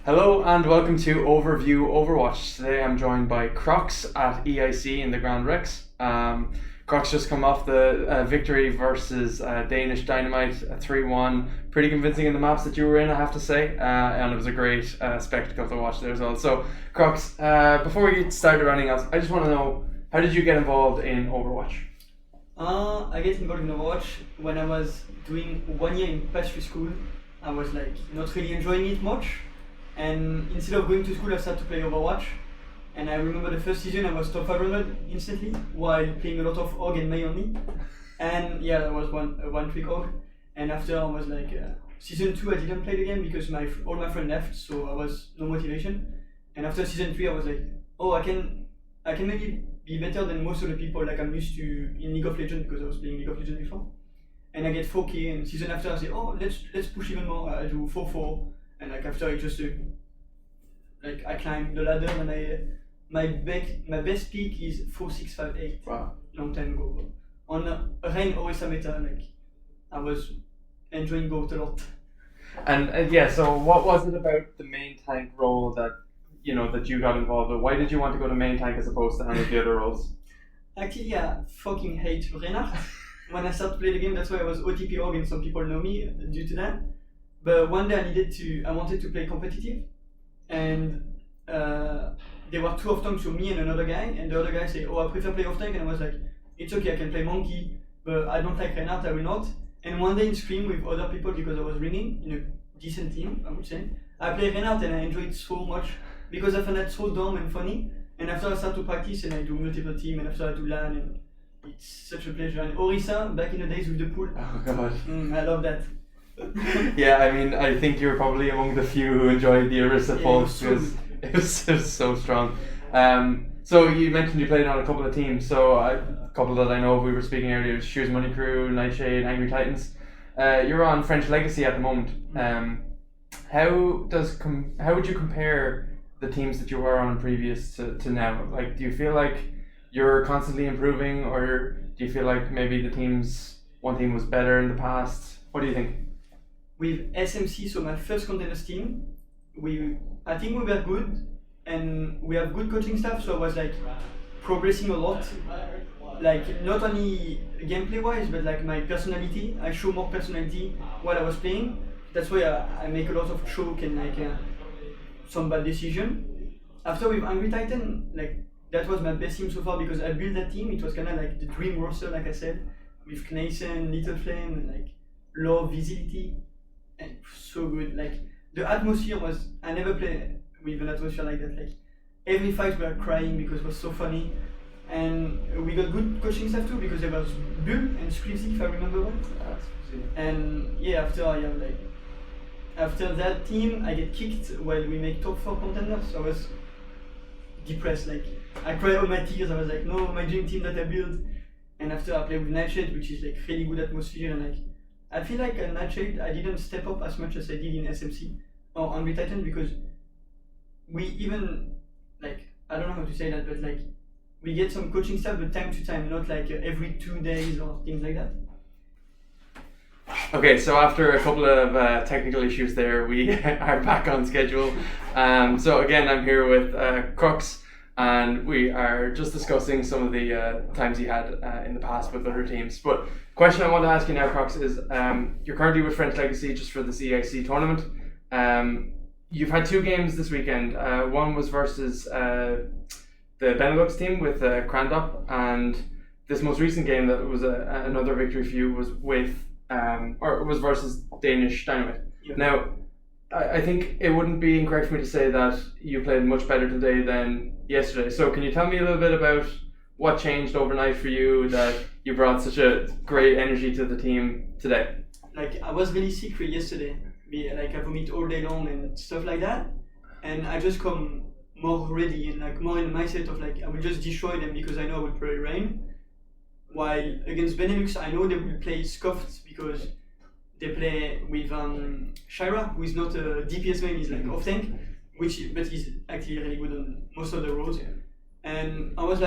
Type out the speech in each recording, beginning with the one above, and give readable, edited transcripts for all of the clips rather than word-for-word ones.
Hello and welcome to Overview Overwatch. Today I'm joined by Kroxz at EIC in the Grand Rex. Kroxz just come off the victory versus Danish Dynamite 3-1. Pretty convincing in the maps that you were in, I have to say. And it was a great spectacle to watch there as well. So, Kroxz, before we get started running else, I just want to know, how did you get involved in Overwatch? I get involved in Overwatch when I was doing 1 year in pastry school. I was not really enjoying it much. And instead of going to school, I started to play Overwatch. And I remember the first season, I was top 500 instantly, while playing a lot of Org and Mei only. And yeah, that was one trick Org. And after I was season 2, I didn't play the game because all my friends left, so I was no motivation. And after season 3, I was like, oh, I can maybe be better than most of the people like I'm used to in League of Legends, because I was playing League of Legends before. And I get 4K, and season after I say, oh, let's push even more. I do 4-4. And after I just I climbed the ladder, and my best peak is 4-6-5-8. Wow. Long time ago. On Rain OSA meta, I was enjoying GOAT a lot. And so what was it about the main tank role that you got involved with? Why did you want to go to main tank as opposed to any of the other roles? Actually, I fucking hate Reinhardt. When I started to play the game, that's why I was OTP Org, and some people know me due to that. But one day I wanted to play competitive, and there were two off tanks, so me and another guy, and the other guy said, oh, I prefer play off tank, and I was like, it's okay, I can play monkey, but I don't like Reinhardt, I will not. And one day in Scream with other people, because I was ringing in a decent team, I would say, I played Reinhardt and I enjoyed it so much, because I found that so dumb and funny. And after I start to practice and I do multiple team, and after I do LAN, and it's such a pleasure. And Orisa, back in the days with the pool, Oh god. I love that. Yeah, I mean, I think you're probably among the few who enjoyed the Orisa pulse, it was because it was so strong. So you mentioned you played on a couple of teams. So a couple that I know we were speaking earlier: Shoes Money Crew, Nightshade, Angry Titans. You're on French Legacy at the moment. How would you compare the teams that you were on previous to now? Like, do you feel like you're constantly improving, or do you feel like maybe one team was better in the past? What do you think? With SMC, so my first contenders team, I think we were good, and we have good coaching staff, so I was progressing a lot, not only gameplay wise, but my personality. I show more personality while I was playing. That's why I make a lot of choke and some bad decision. After with Angry Titan, that was my best team so far, because I built that team. It was kind of like the dream roster, like I said, with Knaisen, Little Flame, and low visibility, and so good. The atmosphere was, I never played with an atmosphere like that. Every fight we were crying because it was so funny, and we got good coaching staff too, because there was Bull and Squeezy, if I remember well. And yeah, after that team, I get kicked while we make top 4 contenders. So I was depressed. I cried all my tears. I was like, no, my dream team that I built. And after I played with Nightshade, which is really good atmosphere, and I feel like Nightshade, I didn't step up as much as I did in SMC or Angry Titan, because we even I don't know how to say that, but we get some coaching stuff, but time to time, not every 2 days or things like that. Okay, so after a couple of technical issues there, we are back on schedule. So again, I'm here with Kroxz, and we are just discussing some of the times he had in the past with other teams. But question I want to ask you now, Kroxz, is you're currently with French Legacy just for the EIC tournament. You've had 2 games this weekend. One was versus the Benelux team with Crandop, and this most recent game that was another victory for you was was versus Danish Dynamite. Yeah. Now, I think it wouldn't be incorrect for me to say that you played much better today than yesterday. So can you tell me a little bit about what changed overnight for you that you brought such a great energy to the team today? I was really sick for yesterday. I vomit all day long and stuff like that. And I just come more ready and more in the mindset of I will just destroy them, because I know I will probably reign. While against Benelux, I know they will play scuffed, because they play with Shira, who is not a DPS main, he's off tank, but he's actually really good on most of the roles. And I was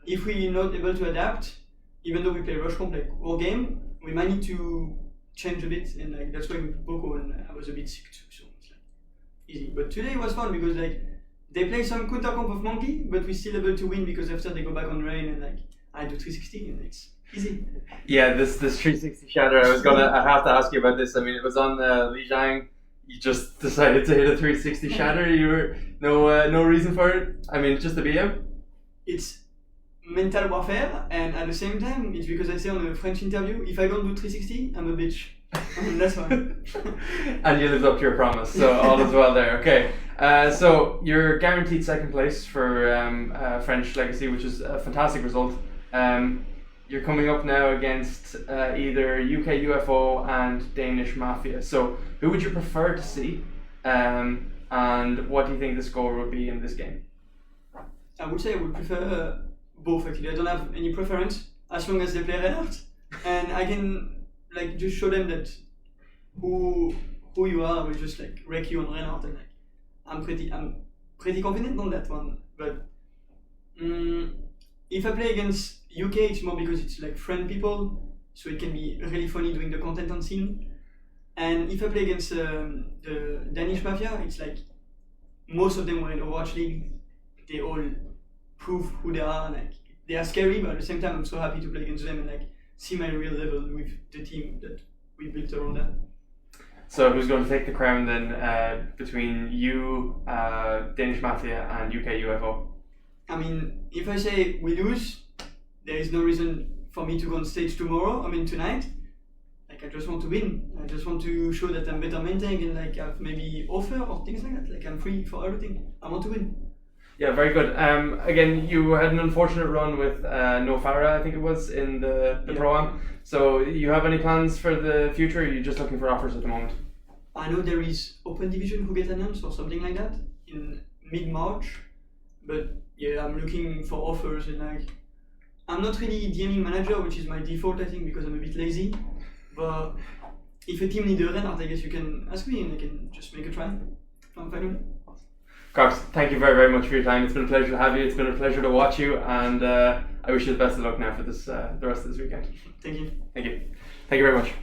if we're not able to adapt, even though we play rush comp all game, we might need to change a bit, and that's why with Boko, and I was a bit sick too. So easy. But today was fun because like they play some counter comp of Monkey, but we still able to win because after they go back on rain and like I do 360 and it's easy. Yeah, this 360 shatter. I have to ask you about this. I mean, it was on Li Jiang. You just decided to hit a 360 shatter. You were no reason for it. I mean, just to beat him. It's mental warfare, and at the same time, it's because I say on a French interview, if I don't do 360, I'm a bitch. That's why. And you lived up to your promise, so all is well there. Okay, so you're guaranteed second place for French Legacy, which is a fantastic result. You're coming up now against either UK UFO and Danish Mafia. So who would you prefer to see, and what do you think the score would be in this game? I would say I would prefer both actually. I don't have any preference as long as they play Reinhardt, and I can like just show them that who you are will just like wreck you on Reinhardt, and like I'm pretty confident on that one. But if I play against UK, it's more because it's like friend people, so it can be really funny doing the content on scene. And if I play against the Danish Mafia, it's like most of them were in Overwatch League. They all prove who they are, and like they are scary, but at the same time I'm so happy to play against them and like see my real level with the team that we built around that. So who's going to take the crown then between you, Danish Mafia and UK UFO? I mean, if I say we lose, there is no reason for me to go on stage tomorrow, tonight. Like I just want to win. I just want to show that I'm better maintained and like have maybe offer or things like that. Like I'm free for everything. I want to win. Yeah, very good. Again, you had an unfortunate run with No Farah, I think it was, in the Pro-Am. So you have any plans for the future, or are you just looking for offers at the moment? I know there is Open Division who get announced or something like that in mid-March. But yeah, I'm looking for offers, and like I'm not really DMing manager, which is my default, I think, because I'm a bit lazy. But if a team needs a Reinhardt, I guess you can ask me and I can just make a try. I'm fine with it. Kroxz, thank you very, very much for your time. It's been a pleasure to have you. It's been a pleasure to watch you, and I wish you the best of luck now for this the rest of this weekend. Thank you. Thank you. Thank you very much.